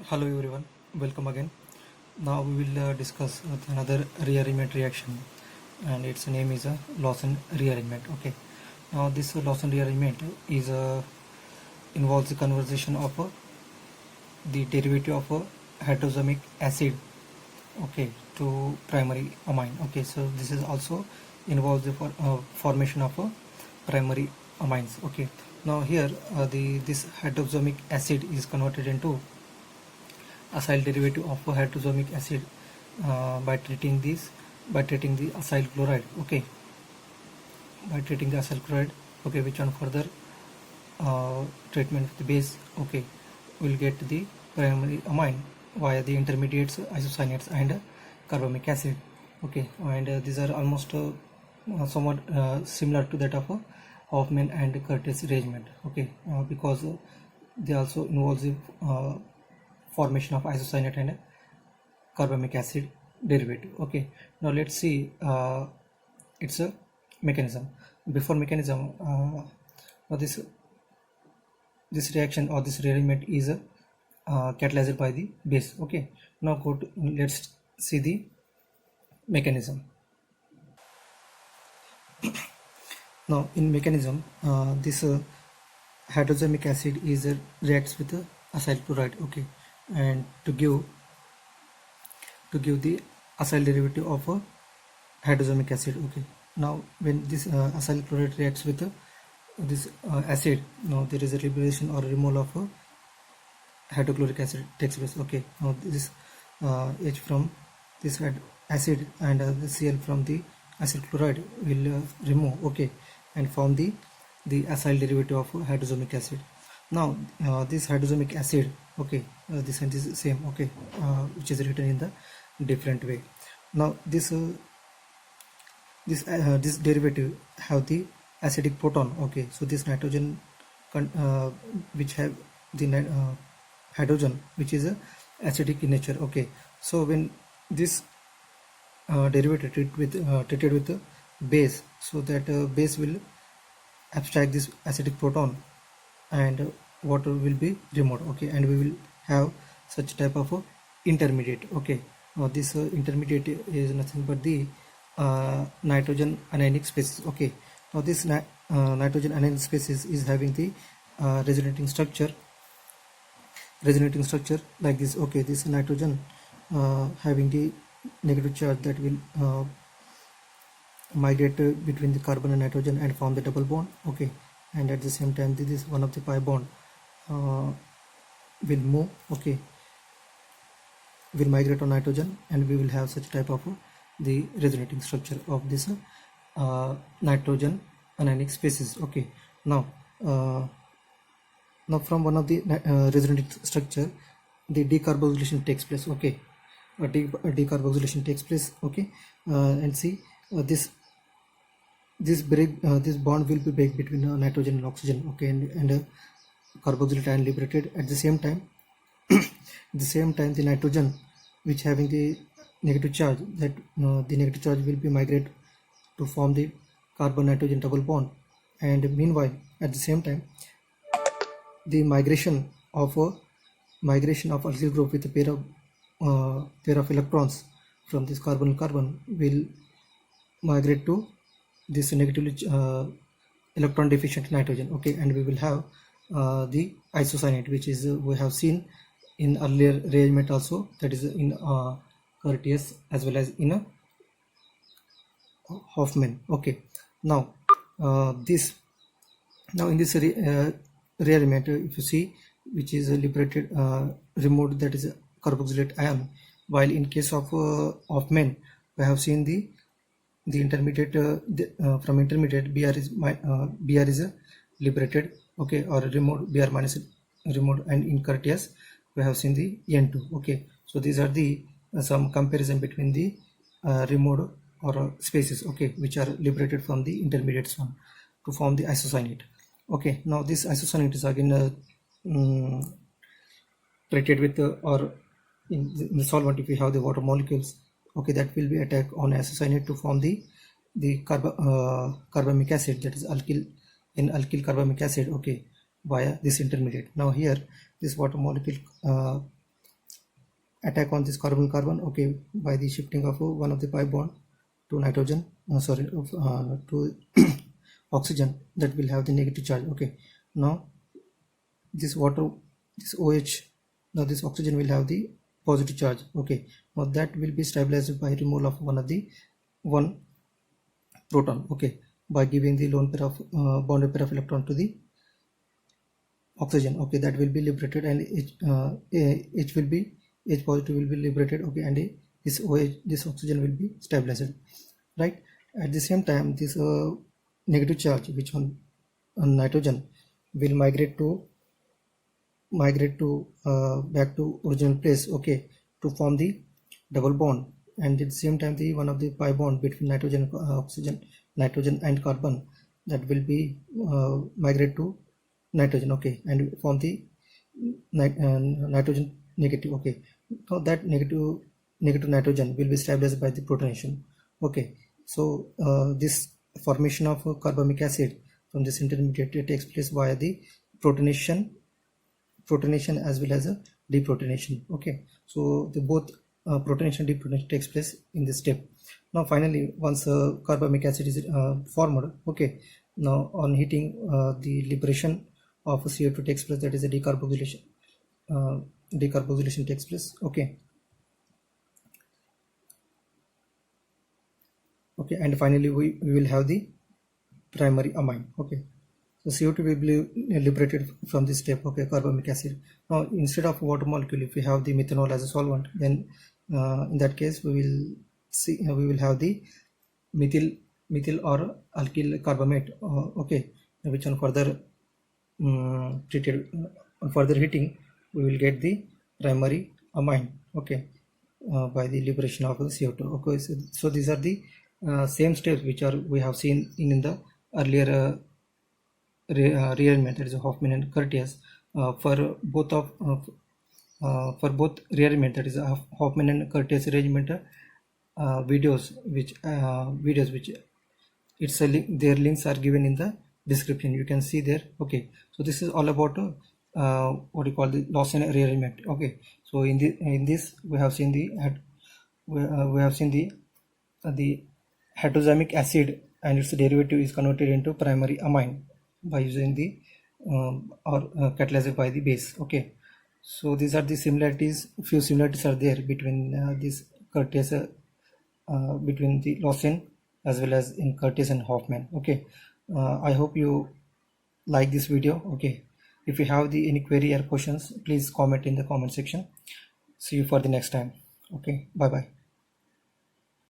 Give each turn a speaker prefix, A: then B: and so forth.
A: Hello everyone, welcome again. Now we will discuss another rearrangement reaction, and its name is Lawson rearrangement. Okay. Now this Lawson rearrangement is involves the conversion of the derivative of hydroxamic acid, okay, to primary amine. Okay, so this is also involves the formation of primary amines. Okay. Now here this hydroxamic acid is converted into acyl derivative of hydroxamic acid by treating the acyl chloride. Okay, by treating the acyl chloride, okay, which on further treatment with the base, okay, will get the primary amine via the intermediates isocyanates and carbamic acid. Okay, and these are almost somewhat similar to that of Hoffman and Curtis rearrangement. Okay, because they also involve the formation of isocyanate and carbamic acid derivative. Okay, now let's see its a mechanism. Before mechanism, this reaction or this rearrangement is catalyzed by the base. Okay, now let's see the mechanism. Now in mechanism, this hydroxamic acid is reacts with acyl chloride. Okay, and to give the acyl derivative of hydroxamic acid. Okay, now when this acyl chloride reacts with this acid, now there is a liberation or removal of hydrochloric acid takes place. Okay, now this H from this acid and the Cl from the acyl chloride will remove, okay, and form the acyl derivative of hydroxamic acid. Now this hydroxamic acid, okay, this and this is same, okay, which is written in the different way. Now this derivative have the acidic proton. Okay, so this nitrogen which have the hydrogen which is acidic in nature. Okay, so when this derivative treated with base, so that base will abstract this acidic proton and water will be removed. Okay, and we will have such type of intermediate. Okay, now this intermediate is nothing but the nitrogen anionic species. Okay, now this nitrogen anionic species is having the resonating structure like this. Okay, this nitrogen having the negative charge that will migrate between the carbon and nitrogen and form the double bond. Okay, and at the same time this one of the pi bond will move, okay, will migrate on nitrogen, and we will have such type of the resonating structure of this nitrogen anionic species. Okay, now from one of the resonating structure the decarboxylation takes place. Okay, decarboxylation takes place. Okay, and see this bond will be break between nitrogen and oxygen. Okay, and carboxylate ion liberated. At the same time the nitrogen which having the negative charge, that the negative charge will be migrate to form the carbon nitrogen double bond, and meanwhile at the same time the migration of alkyl group with a pair of electrons from this carbon will migrate to this negatively electron deficient nitrogen. Okay, and we will have the isocyanate, which is we have seen in earlier rearrangement also, that is in Curtius as well as in Hoffman. Okay, now in this rearrangement, if you see, which is liberated removed, that is carboxylate ion, while in case of Hoffman we have seen the intermediate from intermediate Br is liberated, okay, or removed, Br minus removed, and in Curtius we have seen the N2. Okay, so these are the some comparison between the removed or species, okay, which are liberated from the intermediates one to form the isocyanate. Okay, now this isocyanate is again treated with or in the solvent. If we have the water molecules, okay, that will be attacked on isocyanate to form the carbamic acid, that is alkyl carbamic acid, okay, via this intermediate. Now here this water molecule attack on this carbon okay, by the shifting of one of the pi bond to nitrogen to oxygen that will have the negative charge. Okay, now this OH, now this oxygen will have the positive charge. Okay, now that will be stabilized by removal of one proton, okay, by giving the lone pair of bonded pair of electron to the oxygen. Okay, that will be liberated, and H positive will be liberated. Okay, and this oxygen will be stabilized, right? At the same time, this negative charge which on nitrogen will migrate to back to original place, okay, to form the double bond. And at the same time, the one of the pi bond between nitrogen and carbon, that will be migrate to nitrogen, okay, and form the nitrogen negative. Okay, so that negative nitrogen will be stabilized by the protonation. Okay, so this formation of carbamic acid from this intermediate takes place via the protonation as well as a deprotonation. Okay, so the both protonation and deprotonation takes place in this step. Now finally, once carbamic acid is formed, okay, now on heating, the liberation of CO2 takes place, that is a decarboxylation takes place. Okay, and finally we will have the primary amine. Okay, so CO2 will be liberated from this step, okay, carbamic acid. Now instead of water molecule, if we have the methanol as a solvent, then in that case we will have the methyl or alkyl carbamate, okay, which on further treated on further heating, we will get the primary amine, okay, by the liberation of the CO2. Okay, so these are the same steps which we have seen in the earlier rearrangement, that is Hofmann and Curtius. For both rearrangement, that is Hofmann and Curtius rearrangement videos which it's a link, their links are given in the description, you can see there. Okay, so this is all about what you call the Lawson rearrangement. Okay, so in this we have seen the heterozymic acid and its derivative is converted into primary amine by using the catalyzed by the base. Okay, so these are the similarities, few similarities are there between this Curtius between the Lawson as well as in Curtius and Hofmann. Okay, I hope you like this video. Okay, if you have any query or questions, please comment in the comment section. See you for the next time. Okay, bye bye.